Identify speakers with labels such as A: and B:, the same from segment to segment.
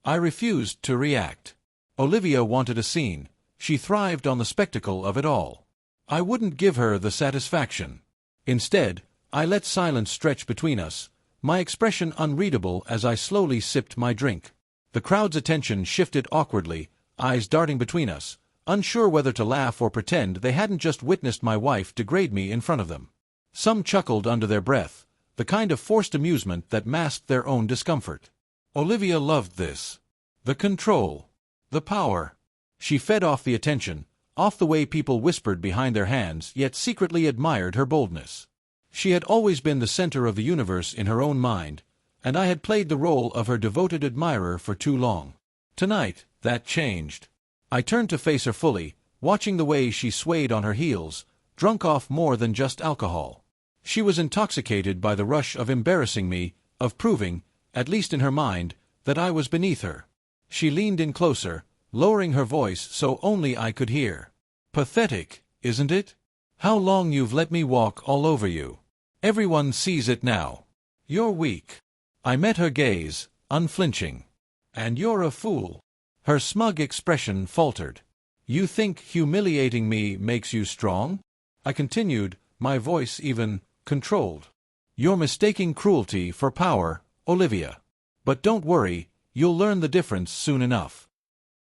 A: I refused to react. Olivia wanted a scene. She thrived on the spectacle of it all. I wouldn't give her the satisfaction. Instead, I let silence stretch between us, my expression unreadable as I slowly sipped my drink. The crowd's attention shifted awkwardly, eyes darting between us, unsure whether to laugh or pretend they hadn't just witnessed my wife degrade me in front of them. Some chuckled under their breath, the kind of forced amusement that masked their own discomfort. Olivia loved this. The control. The power. She fed off the attention, off the way people whispered behind their hands yet secretly admired her boldness. She had always been the center of the universe in her own mind, and I had played the role of her devoted admirer for too long. Tonight, that changed. I turned to face her fully, watching the way she swayed on her heels, drunk off more than just alcohol. She was intoxicated by the rush of embarrassing me, of proving, at least in her mind, that I was beneath her. She leaned in closer, lowering her voice so only I could hear. Pathetic, isn't it? How long you've let me walk all over you. Everyone sees it now. You're weak. I met her gaze, unflinching. And you're a fool. Her smug expression faltered. You think humiliating me makes you strong? I continued, my voice even controlled. You're mistaking cruelty for power, Olivia. But don't worry, you'll learn the difference soon enough.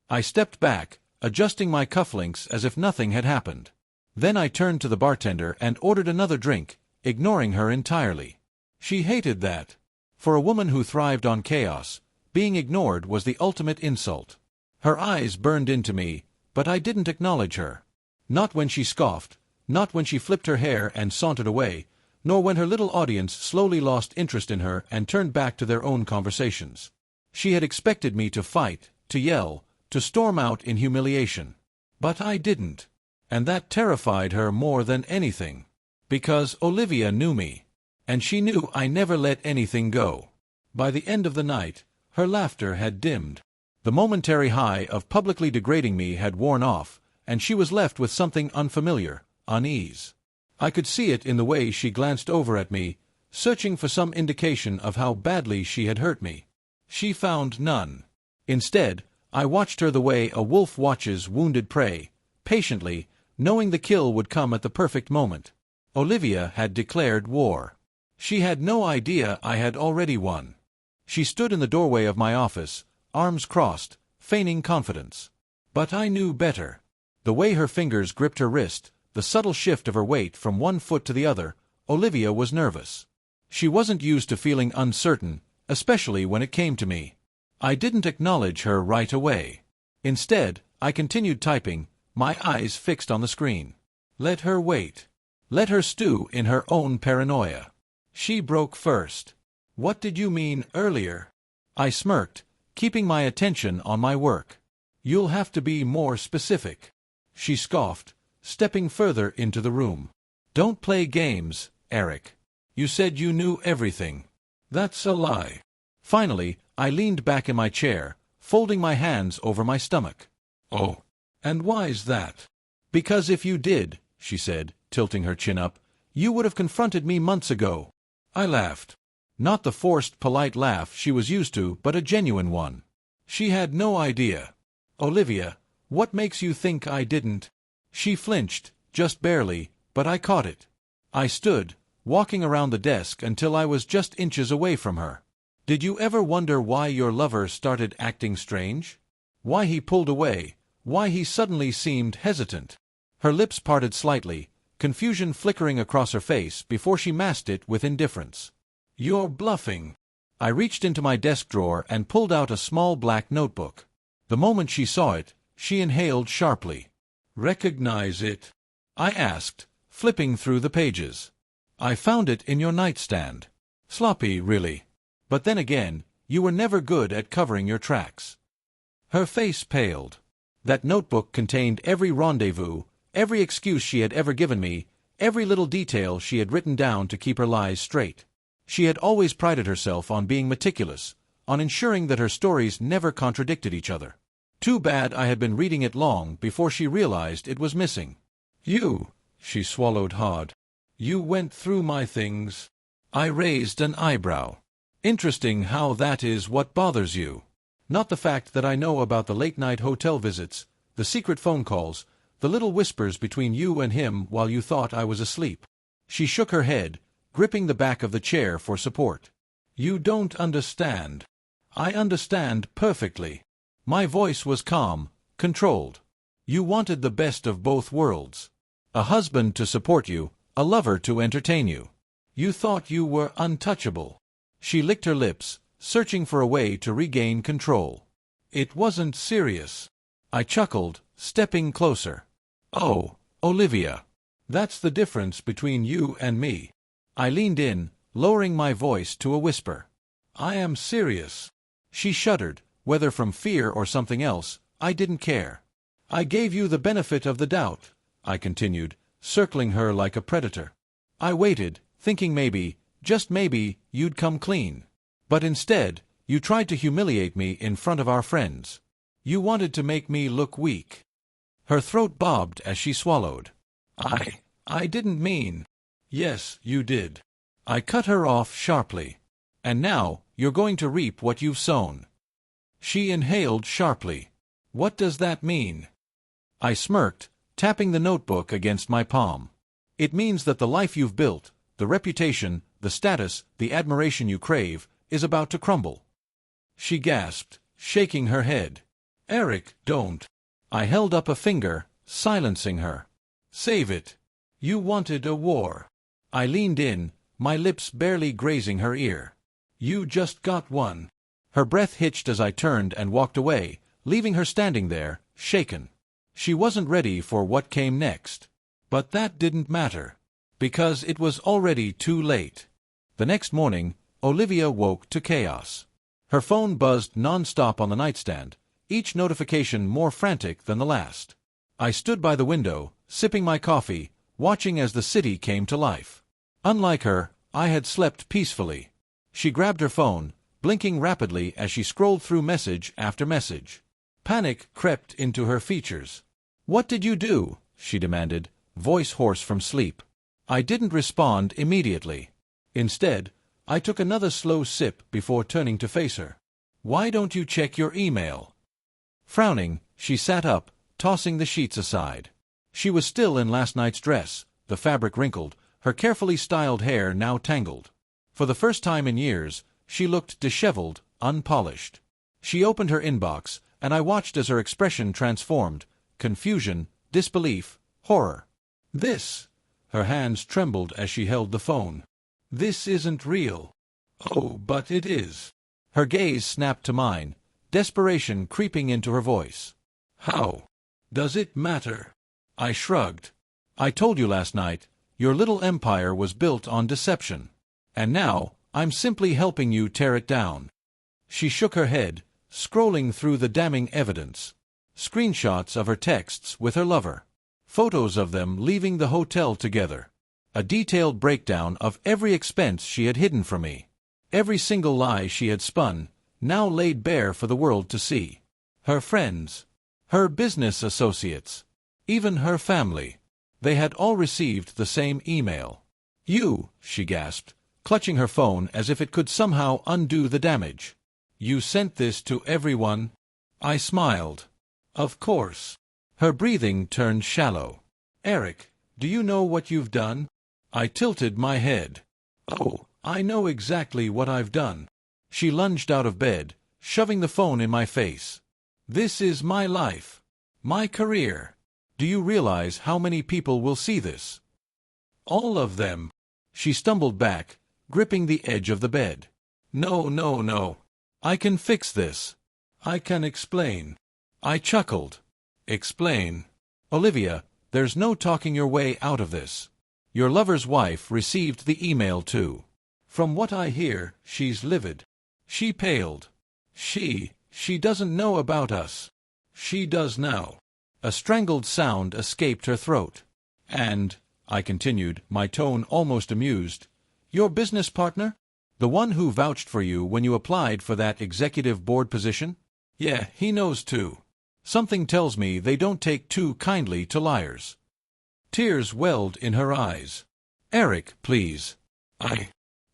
A: I stepped back, adjusting my cufflinks as if nothing had happened. Then I turned to the bartender and ordered another drink, ignoring her entirely. She hated that. For a woman who thrived on chaos, being ignored was the ultimate insult. Her eyes burned into me, but I didn't acknowledge her. Not when she scoffed, not when she flipped her hair and sauntered away, nor when her little audience slowly lost interest in her and turned back to their own conversations. She had expected me to fight, to yell, to storm out in humiliation. But I didn't. And that terrified her more than anything. Because Olivia knew me. And she knew I never let anything go. By the end of the night, her laughter had dimmed. The momentary high of publicly degrading me had worn off, and she was left with something unfamiliar, unease. I could see it in the way she glanced over at me, searching for some indication of how badly she had hurt me. She found none. Instead, I watched her the way a wolf watches wounded prey, patiently, knowing the kill would come at the perfect moment. Olivia had declared war. She had no idea I had already won. She stood in the doorway of my office, arms crossed, feigning confidence. But I knew better. The way her fingers gripped her wrist, the subtle shift of her weight from one foot to the other, Olivia was nervous. She wasn't used to feeling uncertain, especially when it came to me. I didn't acknowledge her right away. Instead, I continued typing, my eyes fixed on the screen. Let her wait. Let her stew in her own paranoia. She broke first. What did you mean earlier? I smirked, keeping my attention on my work. You'll have to be more specific. She scoffed, stepping further into the room. Don't play games, Eric. You said you knew everything. That's a lie. Finally, I leaned back in my chair, folding my hands over my stomach. Oh, and why's that? Because if you did, she said, tilting her chin up, you would have confronted me months ago. I laughed. Not the forced, polite laugh she was used to, but a genuine one. She had no idea. Olivia, what makes you think I didn't? She flinched, just barely, but I caught it. I stood, walking around the desk until I was just inches away from her. Did you ever wonder why your lover started acting strange? Why he pulled away? Why he suddenly seemed hesitant? Her lips parted slightly, confusion flickering across her face before she masked it with indifference. You're bluffing. I reached into my desk drawer and pulled out a small black notebook. The moment she saw it, she inhaled sharply. Recognize it? I asked, flipping through the pages. I found it in your nightstand. Sloppy, really. But then again, you were never good at covering your tracks. Her face paled. That notebook contained every rendezvous, every excuse she had ever given me, every little detail she had written down to keep her lies straight. She had always prided herself on being meticulous, on ensuring that her stories never contradicted each other. Too bad I had been reading it long before she realized it was missing. You, she swallowed hard. You went through my things. I raised an eyebrow. Interesting how that is what bothers you. Not the fact that I know about the late-night hotel visits, the secret phone calls, the little whispers between you and him while you thought I was asleep. She shook her head, gripping the back of the chair for support. You don't understand. I understand perfectly. My voice was calm, controlled. You wanted the best of both worlds. A husband to support you, a lover to entertain you. You thought you were untouchable. She licked her lips, searching for a way to regain control. It wasn't serious. I chuckled, stepping closer. Oh, Olivia. That's the difference between you and me. I leaned in, lowering my voice to a whisper. I am serious. She shuddered, whether from fear or something else, I didn't care. I gave you the benefit of the doubt, I continued, circling her like a predator. I waited, thinking maybe, just maybe, you'd come clean. But instead, you tried to humiliate me in front of our friends. You wanted to make me look weak. Her throat bobbed as she swallowed. I didn't mean. Yes, you did. I cut her off sharply. And now, you're going to reap what you've sown. She inhaled sharply. What does that mean? I smirked, tapping the notebook against my palm. It means that the life you've built, the reputation, the status, the admiration you crave, is about to crumble. She gasped, shaking her head. Eric, don't. I held up a finger, silencing her. Save it. You wanted a war. I leaned in, my lips barely grazing her ear. You just got one. Her breath hitched as I turned and walked away, leaving her standing there, shaken. She wasn't ready for what came next. But that didn't matter. Because it was already too late. The next morning, Olivia woke to chaos. Her phone buzzed non-stop on the nightstand, each notification more frantic than the last. I stood by the window, sipping my coffee, watching as the city came to life. Unlike her, I had slept peacefully. She grabbed her phone, blinking rapidly as she scrolled through message after message. Panic crept into her features. What did you do? She demanded, voice hoarse from sleep. I didn't respond immediately. Instead, I took another slow sip before turning to face her. Why don't you check your email? Frowning, she sat up, tossing the sheets aside. She was still in last night's dress, the fabric wrinkled, her carefully styled hair now tangled. For the first time in years, she looked disheveled, unpolished. She opened her inbox, and I watched as her expression transformed: confusion, disbelief, horror. This. Her hands trembled as she held the phone. This isn't real. Oh, but it is. Her gaze snapped to mine, desperation creeping into her voice. How? Does it matter? I shrugged. I told you last night, your little empire was built on deception. And now, I'm simply helping you tear it down. She shook her head, scrolling through the damning evidence. Screenshots of her texts with her lover. Photos of them leaving the hotel together. A detailed breakdown of every expense she had hidden from me. Every single lie she had spun, now laid bare for the world to see. Her friends. Her business associates. Even her family. They had all received the same email. You, she gasped, clutching her phone as if it could somehow undo the damage. You sent this to everyone? I smiled. Of course. Her breathing turned shallow. Eric, do you know what you've done? I tilted my head. Oh, I know exactly what I've done. She lunged out of bed, shoving the phone in my face. This is my life. My career. Do you realize how many people will see this? All of them. She stumbled back, gripping the edge of the bed. No, no, no. I can fix this. I can explain. I chuckled. Explain. Olivia, there's no talking your way out of this. Your lover's wife received the email too. From what I hear, she's livid. She paled. She doesn't know about us. She does now. A strangled sound escaped her throat. And, I continued, my tone almost amused, your business partner? The one who vouched for you when you applied for that executive board position? Yeah, he knows too. Something tells me they don't take too kindly to liars. Tears welled in her eyes. Eric, please.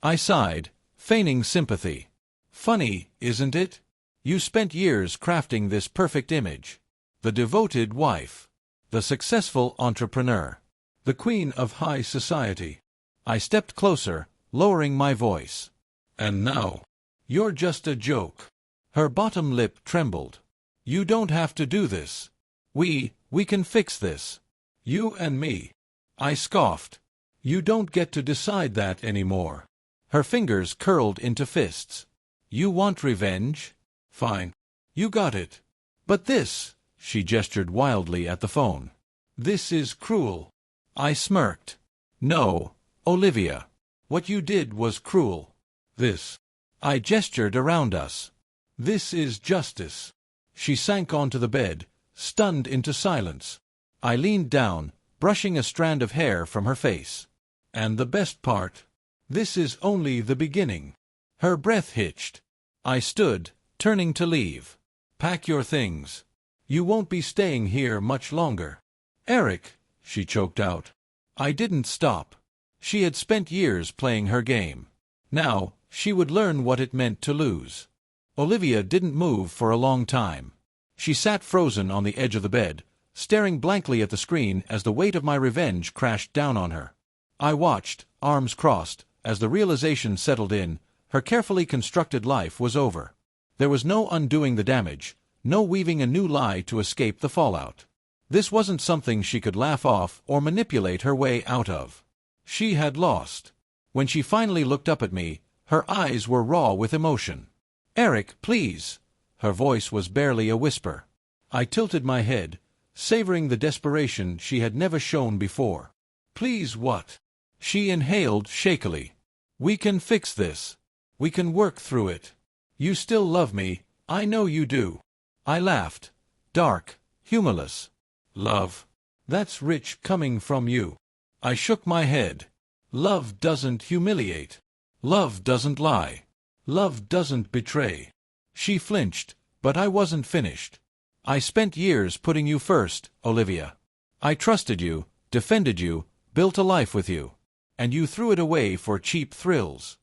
A: I sighed, feigning sympathy. Funny, isn't it? You spent years crafting this perfect image. The devoted wife. The successful entrepreneur. The queen of high society. I stepped closer, lowering my voice. And now, you're just a joke. Her bottom lip trembled. You don't have to do this. We can fix this. You and me. I scoffed. You don't get to decide that anymore. Her fingers curled into fists. You want revenge? Fine. You got it. But this, she gestured wildly at the phone. This is cruel. I smirked. No, Olivia. What you did was cruel. This. I gestured around us. This is justice. She sank onto the bed, stunned into silence. I leaned down, brushing a strand of hair from her face. And the best part? This is only the beginning. Her breath hitched. I stood, turning to leave. Pack your things. You won't be staying here much longer. Eric, she choked out. I didn't stop. She had spent years playing her game. Now, she would learn what it meant to lose. Olivia didn't move for a long time. She sat frozen on the edge of the bed, staring blankly at the screen as the weight of my revenge crashed down on her. I watched, arms crossed, as the realization settled in. Her carefully constructed life was over. There was no undoing the damage, no weaving a new lie to escape the fallout. This wasn't something she could laugh off or manipulate her way out of. She had lost. When she finally looked up at me, her eyes were raw with emotion. Eric, please. Her voice was barely a whisper. I tilted my head, savoring the desperation she had never shown before. Please what? She inhaled shakily. We can fix this. We can work through it. You still love me, I know you do. I laughed. Dark, humorless. Love. That's rich coming from you. I shook my head. Love doesn't humiliate. Love doesn't lie. Love doesn't betray. She flinched, but I wasn't finished. I spent years putting you first, Olivia. I trusted you, defended you, built a life with you. And you threw it away for cheap thrills.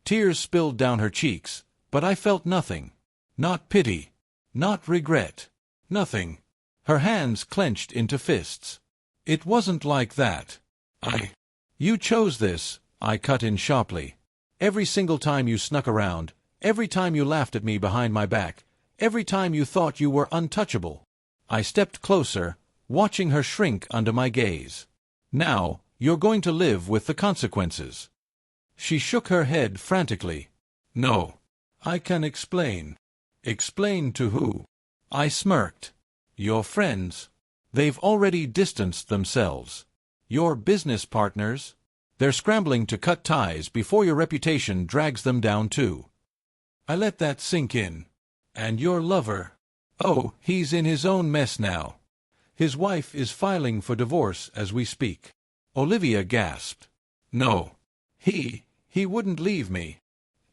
A: Tears spilled down her cheeks, but I felt nothing. Not pity. Not regret. Nothing. Her hands clenched into fists. It wasn't like that. You chose this, I cut in sharply. Every single time you snuck around, every time you laughed at me behind my back, every time you thought you were untouchable. I stepped closer, watching her shrink under my gaze. Now, you're going to live with the consequences. She shook her head frantically. No. I can explain. Explain to who? I smirked. Your friends. They've already distanced themselves. Your business partners. They're scrambling to cut ties before your reputation drags them down too. I let that sink in. And your lover. Oh, he's in his own mess now. His wife is filing for divorce as we speak. Olivia gasped. No. He wouldn't leave me.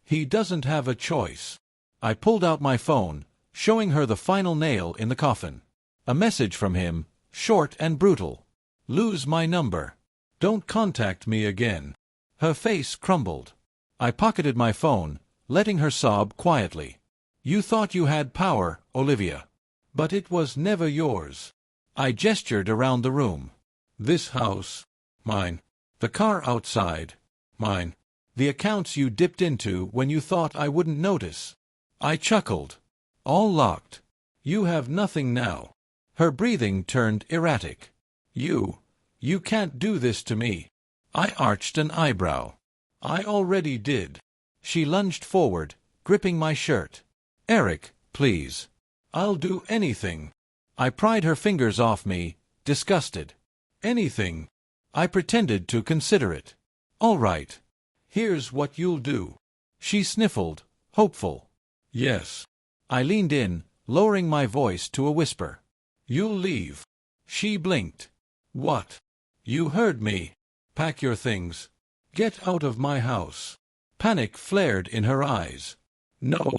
A: He doesn't have a choice. I pulled out my phone, showing her the final nail in the coffin. A message from him, short and brutal. Lose my number. Don't contact me again. Her face crumbled. I pocketed my phone, letting her sob quietly. You thought you had power, Olivia. But it was never yours. I gestured around the room. This house. Mine. The car outside. Mine. The accounts you dipped into when you thought I wouldn't notice. I chuckled. All locked. You have nothing now. Her breathing turned erratic. You can't do this to me. I arched an eyebrow. I already did. She lunged forward, gripping my shirt. Eric, please. I'll do anything. I pried her fingers off me, disgusted. Anything. I pretended to consider it. All right. Here's what you'll do. She sniffled, hopeful. Yes. I leaned in, lowering my voice to a whisper. You'll leave. She blinked. What? You heard me. Pack your things. Get out of my house. Panic flared in her eyes. No,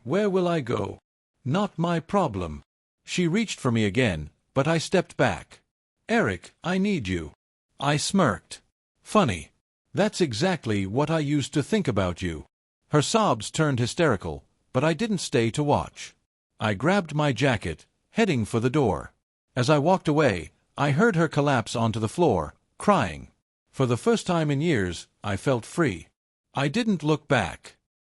A: where will I go? Not my problem. She reached for me again, but I stepped back. Eric, I need you. I smirked. Funny. That's exactly what I used to think about you. Her sobs turned hysterical, but I didn't stay to watch. I grabbed my jacket, heading for the door. As I walked away, I heard her collapse onto the floor, crying. For the first time in years, I felt free. I didn't look back.